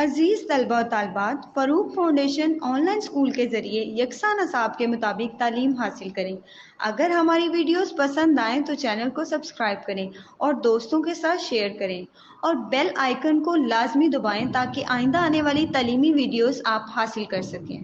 عزیز طلبہ و طالبات، Farooq foundation on line school کے ذریعے یکساں نصاب کے مطابق تعلیم حاصل کریں۔ اگر ہماری ویڈیوز پسند آئیں تو چینل کو سبسکرائب کریں اور دوستوں کے ساتھ شیئر کریں اور بیل آئیکن کو لازمی دبائیں تاکہ آئندہ آنے والی تعلیمی ویڈیوز آپ حاصل کر سکیں۔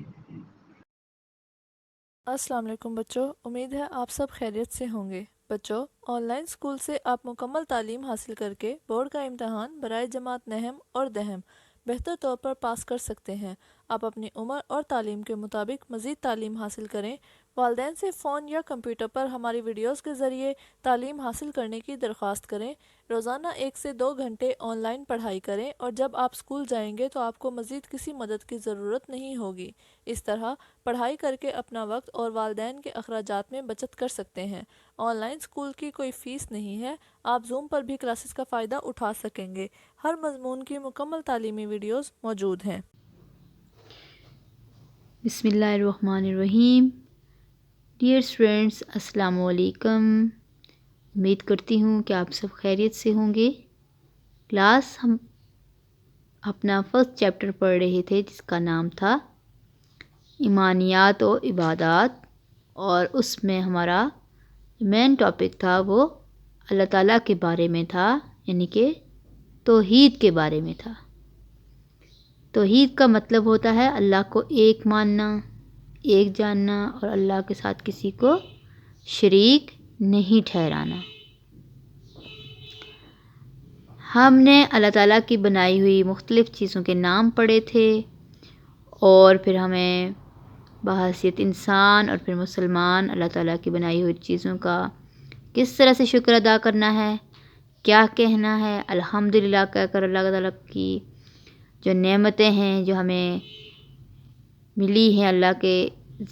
السلام علیکم بچوں، امید ہے آپ سب خیریت سے ہوں گے۔ بچوں، آن لائن اسکول سے آپ مکمل تعلیم حاصل کر کے بورڈ کا امتحان برائے جماعت نہم اور دہم بہتر طور پر پاس کر سکتے ہیں۔ آپ اپنی عمر اور تعلیم کے مطابق مزید تعلیم حاصل کریں۔ والدین سے فون یا کمپیوٹر پر ہماری ویڈیوز کے ذریعے تعلیم حاصل کرنے کی درخواست کریں۔ روزانہ 1 سے 2 گھنٹے آن لائن پڑھائی کریں اور جب آپ اسکول جائیں گے تو آپ کو مزید کسی مدد کی ضرورت نہیں ہوگی۔ اس طرح پڑھائی کر کے اپنا وقت اور والدین کے اخراجات میں بچت کر سکتے ہیں۔ آن لائن اسکول کی کوئی فیس نہیں ہے، آپ زوم پر بھی کلاسز کا فائدہ اٹھا سکیں گے۔ ہر مضمون کی مکمل تعلیمی ویڈیوز موجود ہیں۔ بسم اللہ الرحمن الرحیم۔ ڈیئر اسٹوڈینٹس، السلام علیکم۔ امید کرتی ہوں کہ آپ سب خیریت سے ہوں گے۔ کلاس ہم اپنا فرسٹ چیپٹر پڑھ رہے تھے جس کا نام تھا ایمانیات و عبادات، اور اس میں ہمارا مین ٹاپک تھا وہ اللہ تعالیٰ کے بارے میں تھا، یعنی کہ توحید کے بارے میں تھا۔ توحید کا مطلب ہوتا ہے اللہ کو ایک ماننا، ایک جاننا، اور اللہ کے ساتھ کسی کو شریک نہیں ٹھہرانا۔ ہم نے اللہ تعالیٰ کی بنائی ہوئی مختلف چیزوں کے نام پڑھے تھے، اور پھر ہمیں بحیثیت انسان اور پھر مسلمان اللہ تعالیٰ کی بنائی ہوئی چیزوں کا کس طرح سے شکر ادا کرنا ہے، کیا کہنا ہے، الحمدللہ کہہ کر اللہ تعالیٰ کی جو نعمتیں ہیں جو ہمیں ملی ہیں اللہ کے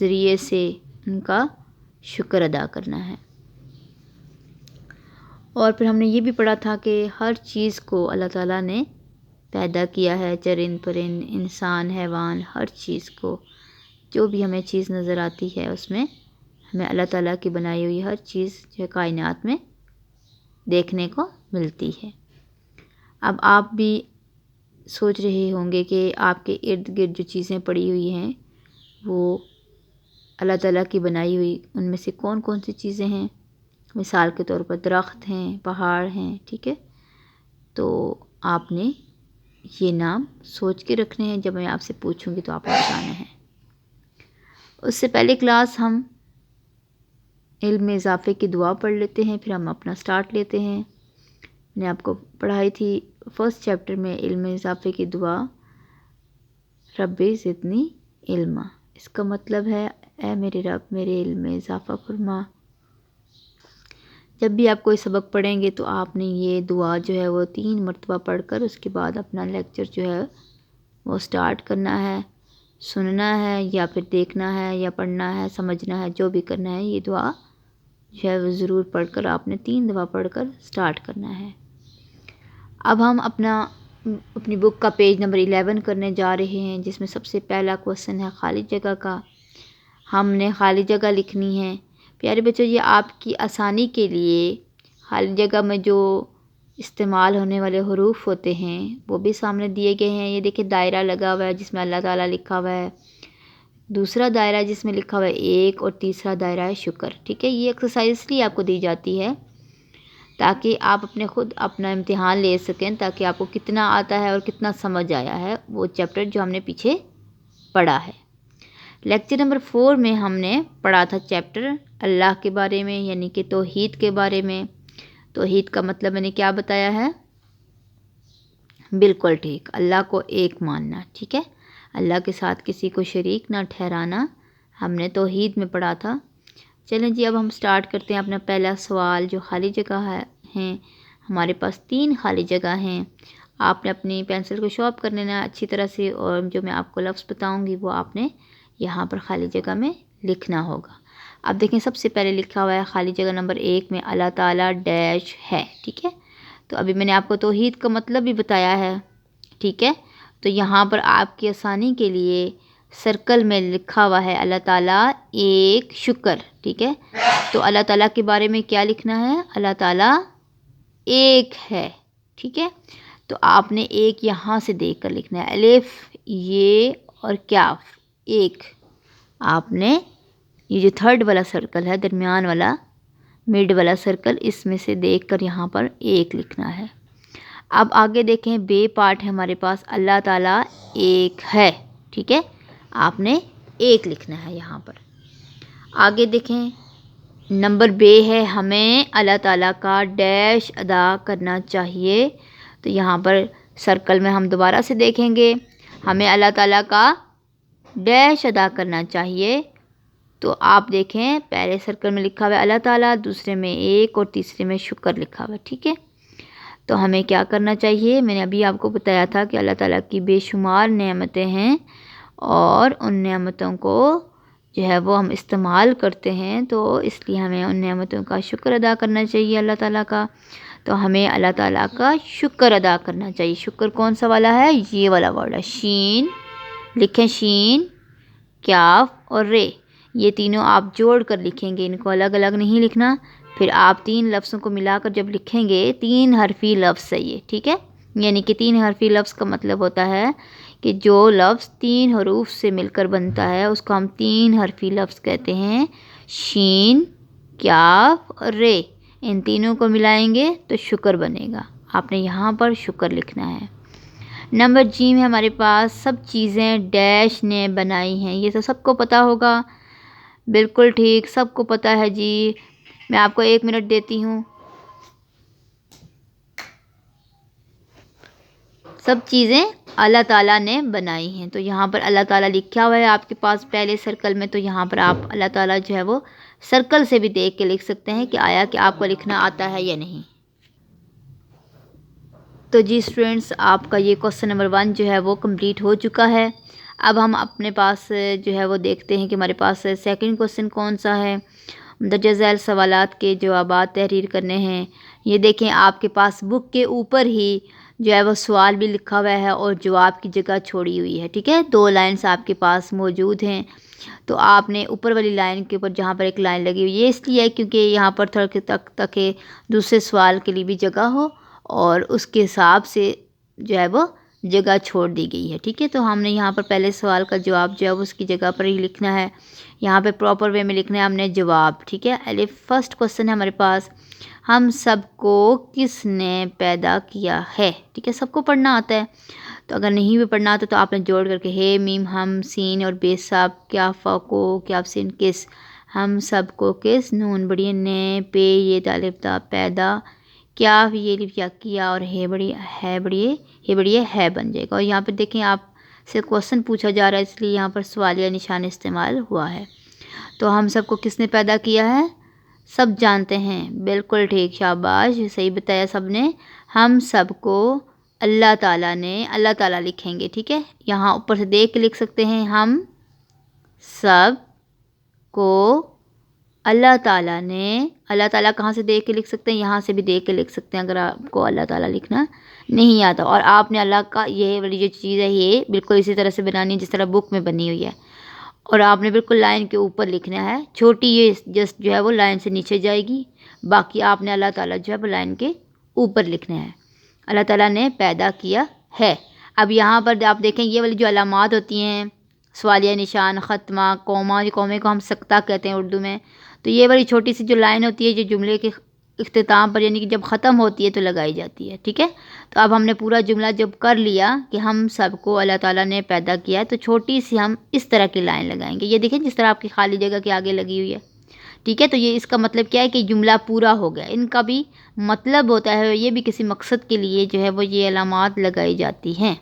ذریعے سے، ان کا شکر ادا کرنا ہے۔ اور پھر ہم نے یہ بھی پڑھا تھا کہ ہر چیز کو اللہ تعالیٰ نے پیدا کیا ہے، چرند پرند، انسان، حیوان، ہر چیز کو، جو بھی ہمیں چیز نظر آتی ہے اس میں ہمیں اللہ تعالیٰ کی بنائی ہوئی ہر چیز جو ہے کائنات میں دیکھنے کو ملتی ہے۔ اب آپ بھی سوچ رہے ہوں گے کہ آپ کے ارد گرد جو چیزیں پڑی ہوئی ہیں وہ اللہ تعالیٰ کی بنائی ہوئی ان میں سے کون کون سی چیزیں ہیں۔ مثال کے طور پر درخت ہیں، پہاڑ ہیں، ٹھیک ہے، تو آپ نے یہ نام سوچ کے رکھنے ہیں، جب میں آپ سے پوچھوں گی تو آپ بتانا ہے۔ اس سے پہلے کلاس ہم علم میں اضافے کی دعا پڑھ لیتے ہیں، پھر ہم اپنا سٹارٹ لیتے ہیں۔ میں نے آپ کو پڑھائی تھی فرسٹ چیپٹر میں علم میں اضافے کی دعا، رب زدنی علما۔ اس کا مطلب ہے اے میرے رب میرے علم میں اضافہ فرما۔ جب بھی آپ کوئی سبق پڑھیں گے تو آپ نے یہ دعا جو ہے وہ 3 مرتبہ پڑھ کر اس کے بعد اپنا لیکچر جو ہے وہ سٹارٹ کرنا ہے، سننا ہے یا پھر دیکھنا ہے یا پڑھنا ہے، سمجھنا ہے، جو بھی کرنا ہے، یہ دعا جو ہے وہ ضرور پڑھ کر آپ نے 3 دفعہ پڑھ کر سٹارٹ کرنا ہے۔ اب ہم اپنی بک کا پیج نمبر 11 کرنے جا رہے ہیں، جس میں سب سے پہلا کوسچن ہے خالی جگہ کا۔ ہم نے خالی جگہ لکھنی ہے۔ پیارے بچوں، یہ آپ کی آسانی کے لیے خالی جگہ میں جو استعمال ہونے والے حروف ہوتے ہیں وہ بھی سامنے دیے گئے ہیں۔ یہ دیکھیں دائرہ لگا ہوا ہے جس میں اللہ تعالیٰ لکھا ہوا ہے، دوسرا دائرہ جس میں لکھا ہوا ہے 1، اور تیسرا دائرہ ہے شکر، ٹھیک ہے۔ یہ ایکسرسائز اس لیے آپ کو دی جاتی ہے تاکہ آپ خود اپنا امتحان لے سکیں، تاکہ آپ کو کتنا آتا ہے اور کتنا سمجھ آیا ہے وہ چیپٹر جو ہم نے پیچھے پڑھا ہے۔ لیکچر نمبر 4 میں ہم نے پڑھا تھا چیپٹر اللہ کے بارے میں، یعنی کہ توحید کے بارے میں۔ توحید کا مطلب میں نے کیا بتایا ہے؟ بالکل ٹھیک، اللہ کو ایک ماننا، ٹھیک ہے، اللہ کے ساتھ کسی کو شریک نہ ٹھہرانا، ہم نے توحید میں پڑھا تھا۔ چلیں جی، اب ہم سٹارٹ کرتے ہیں اپنا پہلا سوال جو خالی جگہ ہیں۔ ہمارے پاس 3 خالی جگہ ہیں۔ آپ نے اپنی پینسل کو شارپ کر لینا اچھی طرح سے، اور جو میں آپ کو لفظ بتاؤں گی وہ آپ نے یہاں پر خالی جگہ میں لکھنا ہوگا۔ اب دیکھیں سب سے پہلے لکھا ہوا ہے خالی جگہ نمبر 1 میں اللہ تعالیٰ ڈیش ہے، ٹھیک ہے۔ تو ابھی میں نے آپ کو توحید کا مطلب بھی بتایا ہے، ٹھیک ہے۔ تو یہاں پر آپ کی آسانی کے لیے سرکل میں لکھا ہوا ہے اللہ تعالیٰ ایک شکر، ٹھیک ہے۔ تو اللہ تعالیٰ کے بارے میں کیا لکھنا ہے؟ اللہ تعالیٰ ایک ہے، ٹھیک ہے۔ تو آپ نے ایک یہاں سے دیکھ کر لکھنا ہے، الف یہ اور کاف ایک. آپ نے یہ جو تھرڈ والا سرکل ہے، درمیان والا مڈ والا سرکل، اس میں سے دیکھ کر یہاں پر ایک لکھنا ہے. اب آگے دیکھیں، بے پارٹ ہے ہمارے پاس، اللہ تعالیٰ ایک ہے. ٹھیک ہے، آپ نے ایک لکھنا ہے یہاں پر. آگے دیکھیں، نمبر بے ہے، ہمیں اللہ تعالیٰ کا ڈیش ادا کرنا چاہیے. تو یہاں پر سرکل میں ہم دوبارہ سے دیکھیں گے، ہمیں اللہ تعالیٰ کا ڈیش ادا کرنا چاہیے. تو آپ دیکھیں، پہلے سرکل میں لکھا ہوا ہے اللہ تعالیٰ، دوسرے میں ایک اور تیسرے میں شکر لکھا ہوا ہے. ٹھیک ہے، تو ہمیں کیا کرنا چاہیے؟ میں نے ابھی آپ کو بتایا تھا کہ اللہ تعالیٰ کی بے شمار نعمتیں ہیں اور ان نعمتوں کو جو ہے وہ ہم استعمال کرتے ہیں، تو اس لیے ہمیں ان نعمتوں کا شکر ادا کرنا چاہیے اللہ تعالیٰ کا. تو ہمیں اللہ تعالیٰ کا شکر ادا کرنا چاہیے. شکر کون سا والا ہے؟ یہ والا ورڈ ہے، شین. لکھیں شین، کاف اور رے، یہ تینوں آپ جوڑ کر لکھیں گے، ان کو الگ الگ نہیں لکھنا. پھر آپ 3 لفظوں کو ملا کر جب لکھیں گے، 3 حرفی لفظ ہے یہ. ٹھیک ہے، یعنی کہ 3 حرفی لفظ کا مطلب ہوتا ہے کہ جو لفظ 3 حروف سے مل کر بنتا ہے اس کو ہم 3 حرفی لفظ کہتے ہیں. شین، کاف اور رے، ان تینوں کو ملائیں گے تو شکر بنے گا. آپ نے یہاں پر شکر لکھنا ہے. نمبر جی میں ہمارے پاس سب چیزیں ڈیش نے بنائی ہیں. یہ تو سب کو پتہ ہوگا، بالکل ٹھیک، سب کو پتہ ہے جی. میں آپ کو 1 منٹ دیتی ہوں. سب چیزیں اللہ تعالیٰ نے بنائی ہیں. تو یہاں پر اللہ تعالیٰ لکھا ہوا ہے آپ کے پاس پہلے سرکل میں. تو یہاں پر آپ اللہ تعالیٰ جو ہے وہ سرکل سے بھی دیکھ کے لکھ سکتے ہیں کہ آیا کہ آپ کو لکھنا آتا ہے یا نہیں. تو جی اسٹوڈنٹس، آپ کا یہ کوسچن نمبر 1 جو ہے وہ کمپلیٹ ہو چکا ہے. اب ہم اپنے پاس جو ہے وہ دیکھتے ہیں کہ ہمارے پاس سیکنڈ کوسچن کون سا ہے. مندرجہ ذیل سوالات کے جوابات تحریر کرنے ہیں. یہ دیکھیں، آپ کے پاس بک کے اوپر ہی جو ہے وہ سوال بھی لکھا ہوا ہے اور جواب کی جگہ چھوڑی ہوئی ہے. ٹھیک ہے، 2 لائنس آپ کے پاس موجود ہیں. تو آپ نے اوپر والی لائن کے اوپر جہاں پر ایک لائن لگی ہوئی ہے، اس لیے ہے کیونکہ یہاں پر تھوڑا تک دوسرے سوال کے لیے بھی جگہ ہو اور اس کے حساب سے جو ہے وہ جگہ چھوڑ دی گئی ہے. ٹھیک ہے، تو ہم نے یہاں پر پہلے سوال کا جواب جو ہے وہ اس کی جگہ پر ہی لکھنا ہے. یہاں پہ پراپر وے میں لکھنا ہے ہم نے جواب. ٹھیک ہے، الف فرسٹ کوسچن ہے ہمارے پاس، ہم سب کو کس نے پیدا کیا ہے. ٹھیک ہے، سب کو پڑھنا آتا ہے. تو اگر نہیں بھی پڑھنا آتا تو آپ نے جوڑ کر کے ہے میم ہم سین اور بے سب کیا فاکو کیا سین کس، ہم سب کو کس، نون بڑی نے پے یہ طالب تا پیدا کیا یہ لکھ کیا اور ہے بڑی ہے بن جائے گا. اور یہاں پہ دیکھیں آپ سے کوسچن پوچھا جا رہا ہے، اس لیے یہاں پر سوالیہ نشان استعمال ہوا ہے. تو ہم سب کو کس نے پیدا کیا ہے؟ سب جانتے ہیں، بالکل ٹھیک، شاباش، صحیح بتایا سب نے. ہم سب کو اللہ تعالیٰ نے، اللہ تعالیٰ لکھیں گے. ٹھیک ہے، یہاں اوپر سے دیکھ کے لکھ سکتے ہیں، ہم سب کو اللہ تعالیٰ نے. اللہ تعالیٰ کہاں سے دیکھ کے لکھ سکتے ہیں؟ یہاں سے بھی دیکھ کے لکھ سکتے ہیں اگر آپ کو اللہ تعالیٰ لکھنا نہیں آتا. اور آپ نے اللہ کا یہ والی جو چیز ہے یہ بالکل اسی طرح سے بنانی ہے جس طرح بک میں بنی ہوئی ہے، اور آپ نے بالکل لائن کے اوپر لکھنا ہے. چھوٹی یہ جسٹ جو ہے وہ لائن سے نیچے جائے گی، باقی آپ نے اللہ تعالیٰ جو ہے وہ لائن کے اوپر لکھنا ہے. اللہ تعالیٰ نے پیدا کیا ہے. اب یہاں پر آپ دیکھیں یہ والی جو علامات ہوتی ہیں، سوالیہ نشان، ختمہ، کوما، کومے کو ہم سکتہ کہتے ہیں اردو میں. تو یہ والی چھوٹی سی جو لائن ہوتی ہے جو جملے کے اختتام پر یعنی کہ جب ختم ہوتی ہے تو لگائی جاتی ہے. ٹھیک ہے، تو اب ہم نے پورا جملہ جب کر لیا کہ ہم سب کو اللہ تعالیٰ نے پیدا کیا ہے، تو چھوٹی سی ہم اس طرح کی لائن لگائیں گے. یہ دیکھیں جس طرح آپ کی خالی جگہ کے آگے لگی ہوئی ہے. ٹھیک ہے، تو یہ اس کا مطلب کیا ہے کہ جملہ پورا ہو گیا. ان کا بھی مطلب ہوتا ہے، یہ بھی کسی مقصد کے لیے جو ہے وہ یہ علامات لگائی جاتی ہیں.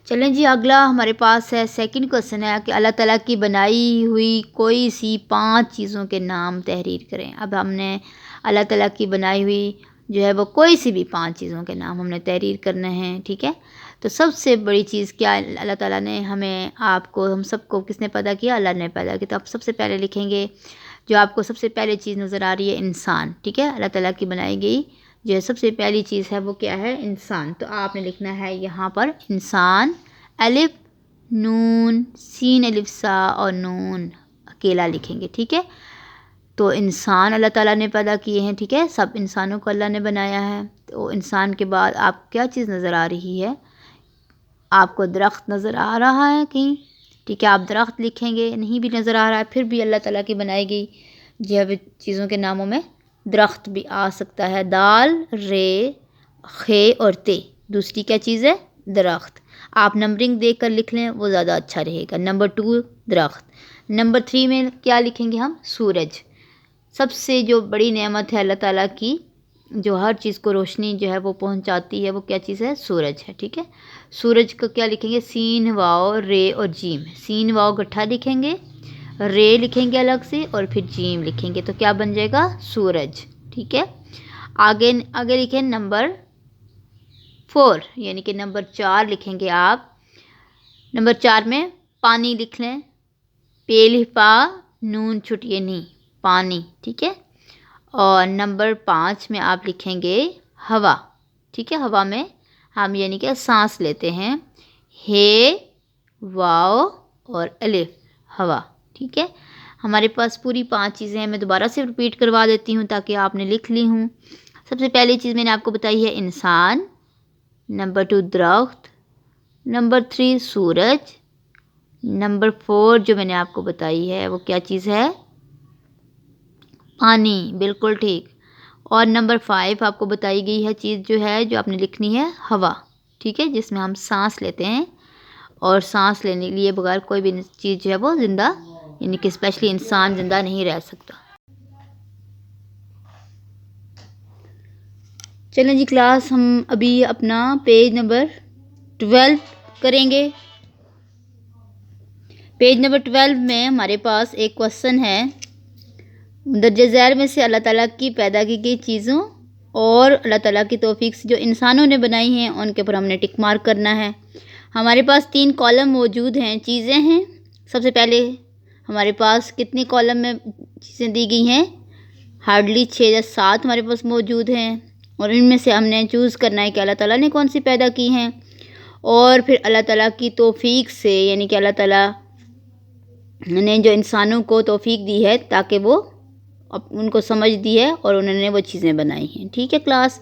چلیں جی، اگلا ہمارے پاس ہے سیکنڈ کوسچن ہے کہ اللہ تعالیٰ کی بنائی ہوئی کوئی سی 5 چیزوں کے نام تحریر کریں. اب ہم نے اللہ تعالیٰ کی بنائی ہوئی جو ہے وہ کوئی سی بھی 5 چیزوں کے نام ہم نے تحریر کرنے ہیں. ٹھیک ہے، تو سب سے بڑی چیز کیا اللہ تعالیٰ نے ہمیں، آپ کو، ہم سب کو کس نے پیدا کیا؟ اللہ نے پیدا کیا. تو آپ سب سے پہلے لکھیں گے جو آپ کو سب سے پہلے چیز نظر آ رہی ہے، انسان. ٹھیک ہے، اللہ تعالیٰ کی بنائی گئی جو ہے سب سے پہلی چیز ہے وہ کیا ہے؟ انسان. تو آپ نے لکھنا ہے یہاں پر انسان، الف نون سین الف سا اور نون اکیلا لکھیں گے. ٹھیک ہے، تو انسان اللہ تعالیٰ نے پیدا کیے ہیں، ٹھیک ہے، سب انسانوں کو اللہ نے بنایا ہے۔ تو انسان کے بعد آپ کیا چیز نظر آ رہی ہے؟ آپ کو درخت نظر آ رہا ہے کہیں؟ ٹھیک ہے، آپ درخت لکھیں گے، نہیں بھی نظر آ رہا ہے، پھر بھی اللہ تعالیٰ کی بنائی گئی جو چیزوں کے ناموں میں درخت بھی آ سکتا ہے۔ دال، رے، خے اور تے، دوسری کیا چیز ہے؟ درخت۔ آپ نمبرنگ دیکھ کر لکھ لیں، وہ زیادہ اچھا رہے گا۔ نمبر 2 درخت، نمبر 3 میں کیا لکھیں گے ہم؟ سورج۔ سب سے جو بڑی نعمت ہے اللہ تعالیٰ کی، جو ہر چیز کو روشنی جو ہے وہ پہنچاتی ہے، وہ کیا چیز ہے؟ سورج ہے، ٹھیک ہے۔ سورج کو کیا لکھیں گے؟ سین، واو، رے اور جیم۔ سین واو گٹھا لکھیں گے، رے لکھیں گے الگ سے، اور پھر جیم لکھیں گے، تو کیا بن جائے گا؟ سورج، ٹھیک ہے۔ آگے لکھیں نمبر 4، یعنی کہ نمبر 4 لکھیں گے آپ۔ نمبر 4 میں پانی لکھ لیں، پیل پا نون چھٹیے نہیں، پانی، ٹھیک ہے۔ اور نمبر 5 میں آپ لکھیں گے ہوا، ٹھیک ہے۔ ہوا میں ہم یعنی کہ سانس لیتے ہیں، ہے، واو اور الف، ہوا، ٹھیک ہے۔ ہمارے پاس پوری 5 چیزیں ہیں، میں دوبارہ سے رپیٹ کروا دیتی ہوں تاکہ آپ نے لکھ لی ہوں۔ سب سے پہلی چیز میں نے آپ کو بتائی ہے انسان، نمبر 2 درخت، نمبر 3 سورج، نمبر 4 جو میں نے آپ کو بتائی ہے وہ کیا چیز ہے؟ پانی، بالکل ٹھیک۔ اور نمبر 5 آپ کو بتائی گئی ہے چیز جو ہے، جو آپ نے لکھنی ہے، ہوا، ٹھیک ہے، جس میں ہم سانس لیتے ہیں، اور سانس لینے کے لیے بغیر کوئی بھی چیز جو ہے وہ زندہ، یعنی کہ اسپیشلی انسان زندہ نہیں رہ سکتا۔ چلیں جی کلاس، ہم ابھی اپنا پیج نمبر 12 کریں گے۔ پیج نمبر 12 میں ہمارے پاس ایک کوسچن ہے، درجہ ذیل میں سے اللہ تعالیٰ کی پیدا کی گئی چیزوں اور اللہ تعالیٰ کی توفیق سے جو انسانوں نے بنائی ہیں ان کے اوپر ہم نے ٹک مارک کرنا ہے۔ ہمارے پاس 3 کالم موجود ہیں، چیزیں ہیں۔ سب سے پہلے ہمارے پاس کتنی کالم میں چیزیں دی گئی ہیں؟ ہارڈلی 6 یا 7 ہمارے پاس موجود ہیں، اور ان میں سے ہم نے چوز کرنا ہے کہ اللہ تعالیٰ نے کون سی پیدا کی ہیں، اور پھر اللہ تعالیٰ کی توفیق سے، یعنی کہ اللہ تعالیٰ نے جو انسانوں کو توفیق دی ہے تاکہ وہ ان کو سمجھ دی ہے اور انہوں نے وہ چیزیں بنائی ہیں، ٹھیک ہے کلاس۔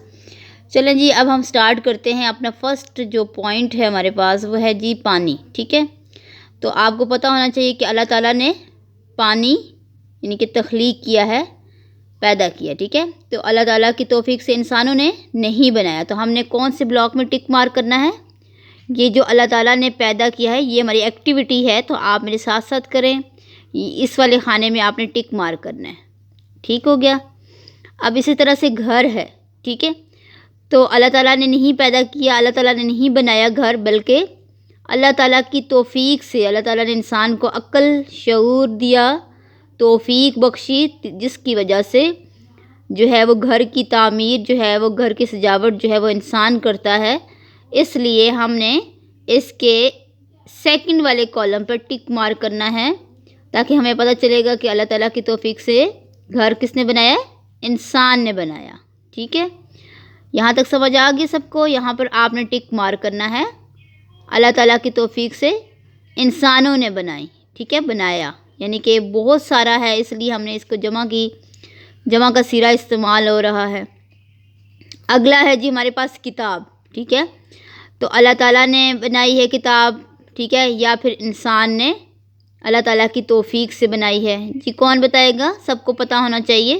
چلیں جی اب ہم سٹارٹ کرتے ہیں۔ اپنا فرسٹ جو پوائنٹ ہے ہمارے پاس وہ ہے جی پانی، ٹھیک ہے۔ تو آپ کو پتہ ہونا چاہیے کہ اللہ تعالیٰ نے پانی یعنی کہ تخلیق کیا ہے، پیدا کیا، ٹھیک ہے۔ تو اللہ تعالیٰ کی توفیق سے انسانوں نے نہیں بنایا، تو ہم نے کون سے بلاک میں ٹک مارک کرنا ہے؟ یہ جو اللہ تعالیٰ نے پیدا کیا ہے یہ ہماری ایکٹیویٹی ہے، تو آپ میرے ساتھ ساتھ کریں، اس والے خانے میں آپ نے ٹک مارک کرنا ہے، ٹھیک ہو گیا۔ اب اسی طرح سے گھر ہے، ٹھیک ہے۔ تو اللہ تعالیٰ نے نہیں پیدا کیا، اللہ تعالیٰ نے نہیں بنایا گھر، بلکہ اللہ تعالیٰ کی توفیق سے اللہ تعالیٰ نے انسان کو عقل، شعور دیا، توفیق بخشی، جس کی وجہ سے جو ہے وہ گھر کی تعمیر جو ہے، وہ گھر کی سجاوٹ جو ہے وہ انسان کرتا ہے۔ اس لیے ہم نے اس کے سیکنڈ والے کالم پر ٹک مارک کرنا ہے تاکہ ہمیں پتہ چلے گا کہ اللہ تعالیٰ کی توفیق سے گھر کس نے بنایا ہے؟ انسان نے بنایا، ٹھیک ہے۔ یہاں تک سمجھ آ گئی سب کو؟ یہاں پر آپ نے ٹک مارک کرنا ہے، اللہ تعالیٰ کی توفیق سے انسانوں نے بنائی، ٹھیک ہے، بنایا، یعنی کہ بہت سارا ہے اس لیے ہم نے اس کو جمع کا صیغہ استعمال ہو رہا ہے۔ اگلا ہے جی ہمارے پاس کتاب، ٹھیک ہے۔ تو اللہ تعالیٰ نے بنائی ہے کتاب، ٹھیک ہے، یا پھر انسان نے اللہ تعالیٰ کی توفیق سے بنائی ہے؟ جی کون بتائے گا؟ سب کو پتہ ہونا چاہیے۔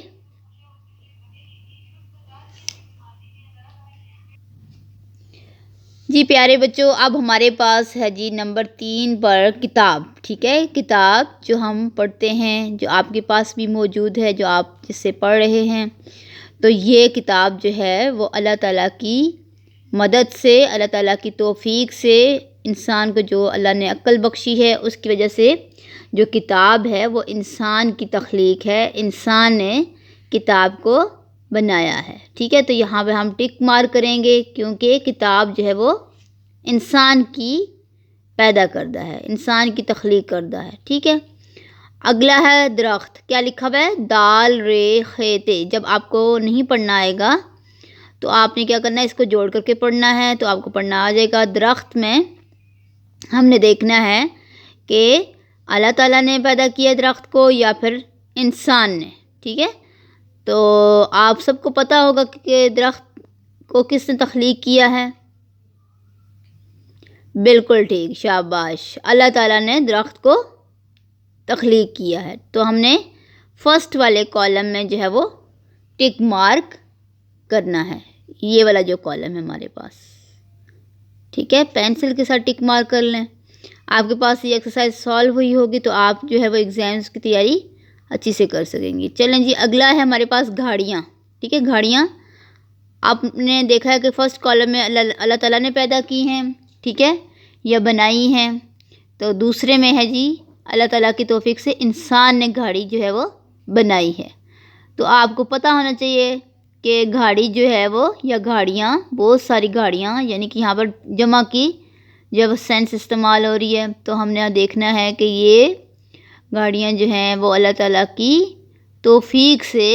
جی پیارے بچوں، اب ہمارے پاس ہے جی نمبر 3 پر کتاب، ٹھیک ہے۔ کتاب جو ہم پڑھتے ہیں، جو آپ کے پاس بھی موجود ہے، جو آپ جس سے پڑھ رہے ہیں، تو یہ کتاب جو ہے وہ اللہ تعالیٰ کی مدد سے، اللہ تعالیٰ کی توفیق سے، انسان کو جو اللہ نے عقل بخشی ہے اس کی وجہ سے جو کتاب ہے وہ انسان کی تخلیق ہے، انسان نے کتاب کو بنایا ہے، ٹھیک ہے۔ تو یہاں پہ ہم ٹک مارک کریں گے کیونکہ کتاب جو ہے وہ انسان کی پیدا کردہ ہے، انسان کی تخلیق کردہ ہے، ٹھیک ہے۔ اگلا ہے درخت، کیا لکھا ہوا ہے؟ دال، رے، خیتے۔ جب آپ کو نہیں پڑھنا آئے گا تو آپ نے کیا کرنا ہے؟ اس کو جوڑ کر کے پڑھنا ہے، تو آپ کو پڑھنا آ جائے گا۔ درخت میں ہم نے دیکھنا ہے کہ اللہ تعالیٰ نے پیدا کیا درخت کو یا پھر انسان نے، ٹھیک ہے. تو آپ سب کو پتہ ہوگا کہ درخت کو کس نے تخلیق کیا ہے. بالکل ٹھیک، شاباش، اللہ تعالیٰ نے درخت کو تخلیق کیا ہے. تو ہم نے فرسٹ والے کالم میں جو ہے وہ ٹک مارک کرنا ہے، یہ والا جو کالم ہے ہمارے پاس. ٹھیک ہے، پینسل کے ساتھ ٹک مارک کر لیں. آپ کے پاس یہ ایکسرسائز سالو ہوئی ہوگی تو آپ جو ہے وہ ایگزامس کی تیاری اچھی سے کر سکیں گی. چلیں جی، اگلا ہے ہمارے پاس گھاڑیاں. ٹھیک ہے، گھاڑیاں آپ نے دیکھا ہے کہ فرسٹ کالم میں اللہ تعالیٰ نے پیدا کی ہیں، ٹھیک ہے، یا بنائی ہیں. تو دوسرے میں ہے جی اللہ تعالیٰ کی توفیق سے انسان نے گھاڑی جو ہے وہ بنائی ہے. تو آپ کو پتہ ہونا چاہیے کہ گھاڑی جو ہے وہ یا گھاڑیاں، بہت ساری گھاڑیاں، یعنی کہ یہاں پر جمع کی جب سینس استعمال ہو رہی ہے تو ہم نے دیکھنا ہے کہ یہ گاڑیاں جو ہیں وہ اللہ تعالیٰ کی توفیق سے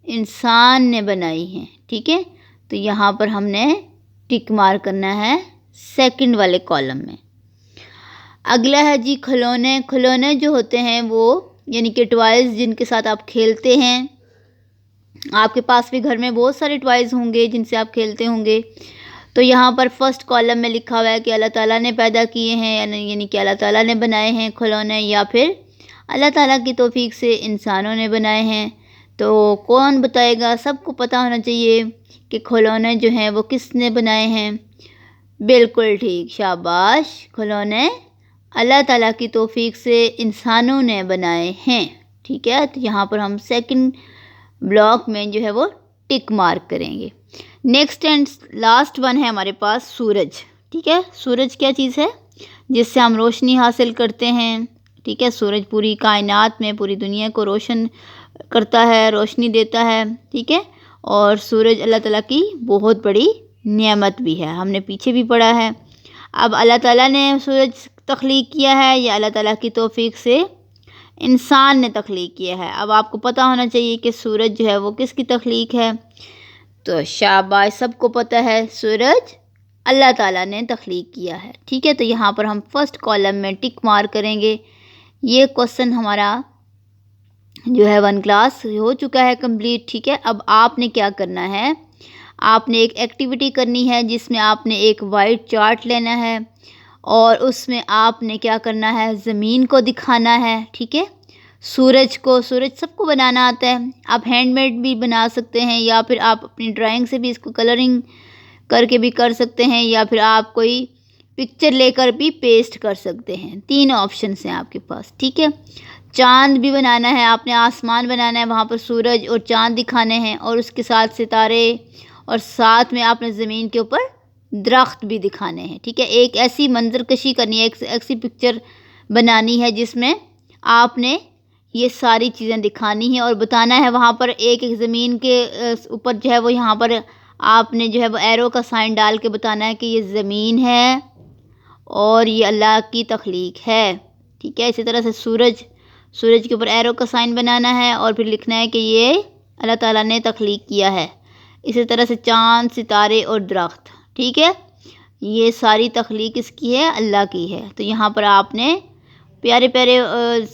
انسان نے بنائی ہیں. ٹھیک ہے، تو یہاں پر ہم نے ٹک مارک کرنا ہے سیکنڈ والے کالم میں. اگلا ہے جی کھلونے. کھلونے جو ہوتے ہیں وہ یعنی کہ ٹوائز جن کے ساتھ آپ کھیلتے ہیں. آپ کے پاس بھی گھر میں بہت سارے ٹوائز ہوں گے جن سے آپ کھیلتے ہوں گے. تو یہاں پر فرسٹ کالم میں لکھا ہوا ہے کہ اللہ تعالیٰ نے پیدا کیے ہیں، یعنی کہ اللہ تعالیٰ نے بنائے ہیں کھلونے، یا پھر اللہ تعالیٰ کی توفیق سے انسانوں نے بنائے ہیں. تو کون بتائے گا؟ سب کو پتہ ہونا چاہیے کہ کھلونے جو ہیں وہ کس نے بنائے ہیں. بالکل ٹھیک، شاباش، کھلونے اللہ تعالیٰ کی توفیق سے انسانوں نے بنائے ہیں. ٹھیک ہے، تو یہاں پر ہم سیکنڈ بلاک میں جو ہے وہ ٹک مارک کریں گے. نیکسٹ اینڈ لاسٹ ون ہے ہمارے پاس سورج. ٹھیک ہے، سورج کیا چیز ہے؟ جس سے ہم روشنی حاصل کرتے ہیں. ٹھیک ہے، سورج پوری کائنات میں پوری دنیا کو روشن کرتا ہے، روشنی دیتا ہے. ٹھیک ہے، اور سورج اللہ تعالیٰ کی بہت بڑی نعمت بھی ہے، ہم نے پیچھے بھی پڑھا ہے. اب اللہ تعالیٰ نے سورج تخلیق کیا ہے یا اللہ تعالیٰ کی توفیق سے انسان نے تخلیق کیا ہے؟ اب آپ کو پتہ ہونا چاہیے کہ سورج جو ہے وہ کس کی تخلیق ہے. تو شاباش، سب کو پتہ ہے سورج اللہ تعالیٰ نے تخلیق کیا ہے. ٹھیک ہے، تو یہاں پر ہم فرسٹ کالم میں ٹک مارک کریں گے. یہ کوسچن ہمارا جو ہے 1 کلاس ہو چکا ہے کمپلیٹ. ٹھیک ہے، اب آپ نے کیا کرنا ہے؟ آپ نے ایک ایکٹیویٹی کرنی ہے جس میں آپ نے ایک وائٹ چارٹ لینا ہے اور اس میں آپ نے کیا کرنا ہے؟ زمین کو دکھانا ہے. ٹھیک ہے، سورج سب کو بنانا آتا ہے. آپ ہینڈ میڈ بھی بنا سکتے ہیں یا پھر آپ اپنی ڈرائنگ سے بھی اس کو کلرنگ کر کے بھی کر سکتے ہیں، یا پھر آپ کوئی پکچر لے کر بھی پیسٹ کر سکتے ہیں. 3 آپشنس ہیں آپ کے پاس. ٹھیک ہے، چاند بھی بنانا ہے آپ نے، آسمان بنانا ہے، وہاں پر سورج اور چاند دکھانے ہیں اور اس کے ساتھ ستارے، اور ساتھ میں آپ نے زمین کے اوپر درخت بھی دکھانے ہیں. ٹھیک ہے، ایک ایسی منظر کشی کرنی ہے، ایک ایسی پکچر بنانی ہے جس میں آپ نے یہ ساری چیزیں دکھانی ہیں اور بتانا ہے. وہاں پر ایک زمین کے اوپر جو ہے وہ یہاں پر آپ نے جو ہے وہ ایرو کا سائن ڈال کے بتانا ہے کہ یہ زمین ہے اور یہ اللہ کی تخلیق ہے. ٹھیک ہے، اسی طرح سے سورج کے اوپر ایرو کا سائن بنانا ہے اور پھر لکھنا ہے کہ یہ اللہ تعالیٰ نے تخلیق کیا ہے. اسی طرح سے چاند، ستارے اور درخت. ٹھیک ہے، یہ ساری تخلیق اس کی ہے، اللہ کی ہے. تو یہاں پر آپ نے پیارے پیارے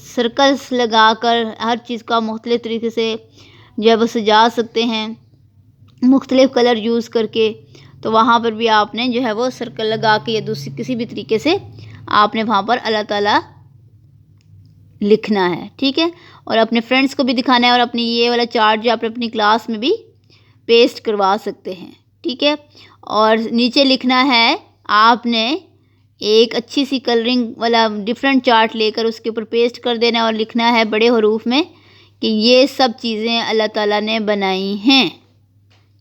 سرکلز لگا کر ہر چیز کا مختلف طریقے سے جو ہے وہ سجا سکتے ہیں، مختلف کلر یوز کر کے. تو وہاں پر بھی آپ نے جو ہے وہ سرکل لگا کے یا دوسری کسی بھی طریقے سے آپ نے وہاں پر اللہ تعالیٰ لکھنا ہے. ٹھیک ہے، اور اپنے فرینڈس کو بھی دکھانا ہے اور اپنی یہ والا چارٹ جو آپ اپنی کلاس میں بھی پیسٹ کروا سکتے ہیں. ٹھیک ہے، اور نیچے لکھنا ہے آپ نے ایک اچھی سی کلرنگ والا ڈفرینٹ چارٹ لے کر اس کے اوپر پیسٹ کر دینا ہے اور لکھنا ہے بڑے حروف میں کہ یہ سب چیزیں اللہ تعالیٰ نے بنائی ہیں.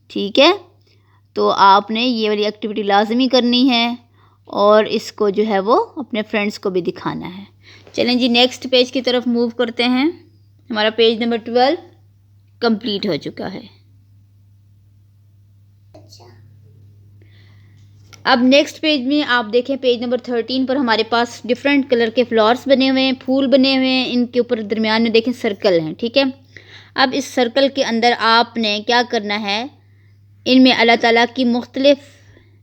ٹھیک ہے، تو آپ نے یہ والی ایکٹیویٹی لازمی کرنی ہے اور اس کو جو ہے وہ اپنے فرینڈس کو بھی دکھانا ہے. چلیں جی نیکسٹ پیج کی طرف موو کرتے ہیں. ہمارا پیج نمبر 12 کمپلیٹ ہو چکا ہے. اب نیکسٹ پیج میں آپ دیکھیں پیج نمبر 13 پر ہمارے پاس ڈفرینٹ کلر کے فلاورس بنے ہوئے ہیں، پھول بنے ہوئے ہیں، ان کے اوپر درمیان میں دیکھیں سرکل ہیں. ٹھیک ہے، اب اس سرکل کے اندر آپ نے کیا کرنا ہے؟ ان میں اللہ تعالیٰ کی مختلف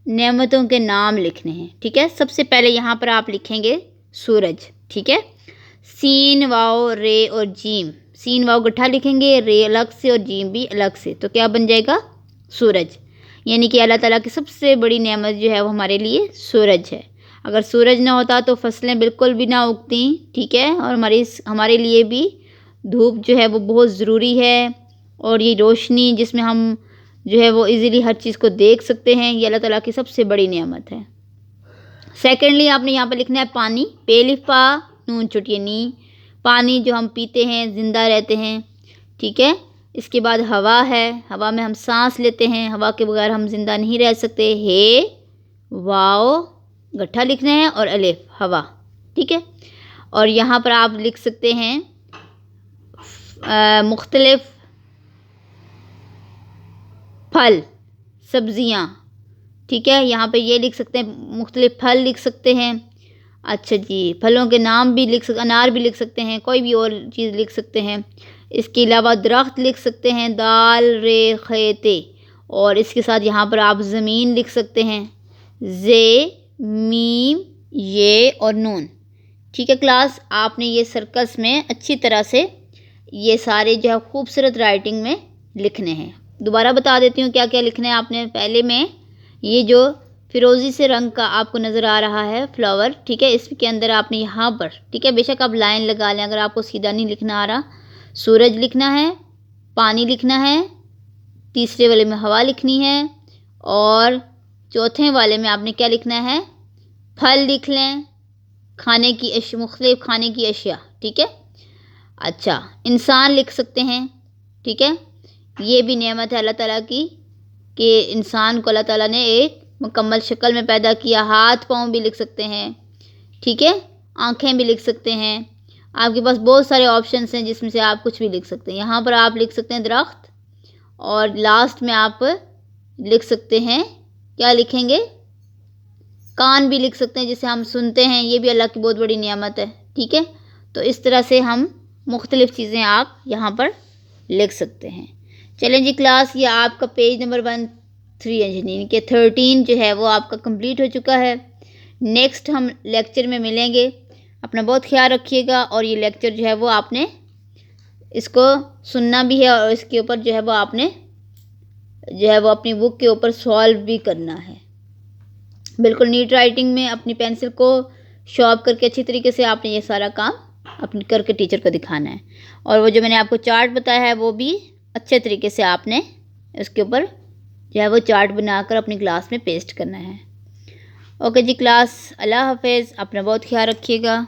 نعمتوں کے نام لکھنے ہیں. ٹھیک ہے، سب سے پہلے یہاں پر آپ لکھیں گے سورج. ٹھیک ہے، سین، واو، رے اور جیم. سین واو گٹھا لکھیں گے, رے الگ سے اور جیم بھی الگ سے, تو کیا بن جائے گا؟ سورج. یعنی کہ اللہ تعالیٰ کی سب سے بڑی نعمت جو ہے وہ ہمارے لیے سورج ہے. اگر سورج نہ ہوتا تو فصلیں بالکل بھی نہ اگتی, ٹھیک ہے, اور ہمارے لیے بھی دھوپ جو ہے وہ بہت ضروری ہے, اور یہ روشنی جس میں ہم جو ہے وہ ایزیلی ہر چیز کو دیکھ سکتے ہیں, یہ اللہ تعالیٰ کی سب سے بڑی نعمت ہے. سیکنڈلی آپ نے یہاں پہ لکھنا ہے پانی, پے الف پا نون چھوٹی نی, پانی جو ہم پیتے ہیں زندہ رہتے ہیں, ٹھیک ہے. اس کے بعد ہوا ہے, ہوا میں ہم سانس لیتے ہیں, ہوا کے بغیر ہم زندہ نہیں رہ سکتے. ہے واو گٹھا لکھنا ہے اور الف ہوا, ٹھیک ہے. اور یہاں پر آپ لکھ سکتے ہیں مختلف پھل سبزیاں, ٹھیک ہے. یہاں پہ یہ لکھ سکتے ہیں, مختلف پھل لکھ سکتے ہیں. اچھا جی, پھلوں کے نام بھی لکھ سکتے, انار بھی لکھ سکتے ہیں, کوئی بھی اور چیز لکھ سکتے ہیں. اس کے علاوہ درخت لکھ سکتے ہیں, دال رے خیتے, اور اس کے ساتھ یہاں پر آپ زمین لکھ سکتے ہیں, زے میم یہ اور نون, ٹھیک ہے. کلاس آپ نے یہ سرکلس میں اچھی طرح سے یہ سارے جو ہے خوبصورت رائٹنگ میں لکھنے ہیں. دوبارہ بتا دیتی ہوں کیا کیا لکھنا ہے آپ نے. پہلے میں یہ جو فیروزی سے رنگ کا آپ کو نظر آ رہا ہے فلاور, ٹھیک ہے, اس کے اندر آپ نے یہاں پر, ٹھیک ہے, بے شک آپ لائن لگا لیں اگر آپ کو سیدھا نہیں لکھنا آ رہا. سورج لکھنا ہے, پانی لکھنا ہے, تیسرے والے میں ہوا لکھنی ہے, اور چوتھے والے میں آپ نے کیا لکھنا ہے؟ پھل لکھ لیں, کھانے کی مختلف کھانے کی اشیاء, ٹھیک ہے. اچھا, انسان لکھ سکتے ہیں, ٹھیک ہے. یہ بھی نعمت ہے اللہ تعالیٰ کی کہ انسان کو اللہ تعالیٰ نے ایک مکمل شکل میں پیدا کیا. ہاتھ پاؤں بھی لکھ سکتے ہیں, ٹھیک ہے, آنکھیں بھی لکھ سکتے ہیں. آپ کے پاس بہت سارے آپشنس ہیں جس میں سے آپ کچھ بھی لکھ سکتے ہیں. یہاں پر آپ لکھ سکتے ہیں درخت, اور لاسٹ میں آپ لکھ سکتے ہیں, کیا لکھیں گے؟ کان بھی لکھ سکتے ہیں جسے ہم سنتے ہیں, یہ بھی اللہ کی بہت بڑی نعمت ہے, ٹھیک ہے. تو اس طرح سے ہم مختلف چیزیں آپ یہاں پر لکھ سکتے ہیں. چلیں جی کلاس, یہ آپ کا پیج نمبر 13 یعنی کہ 13 جو ہے وہ آپ کا کمپلیٹ ہو چکا ہے. نیکسٹ ہم لیکچر میں ملیں گے. اپنا بہت خیال رکھیے گا, اور یہ لیکچر جو ہے وہ آپ نے اس کو سننا بھی ہے, اور اس کے اوپر جو ہے وہ آپ نے جو ہے وہ اپنی بک کے اوپر سالو بھی کرنا ہے. بالکل نیٹ رائٹنگ میں اپنی پینسل کو شارپ کر کے اچھی طریقے سے آپ نے یہ سارا کام اپنی کر کے ٹیچر کو دکھانا ہے. اور وہ جو میں نے آپ کو چارٹ بتایا ہے وہ بھی اچھے طریقے سے آپ نے اس کے اوپر جو ہے وہ چارٹ بنا کر اپنی کلاس میں پیسٹ کرنا ہے. اوکے جی کلاس, اللہ حافظ, اپنا بہت خیال رکھیے گا.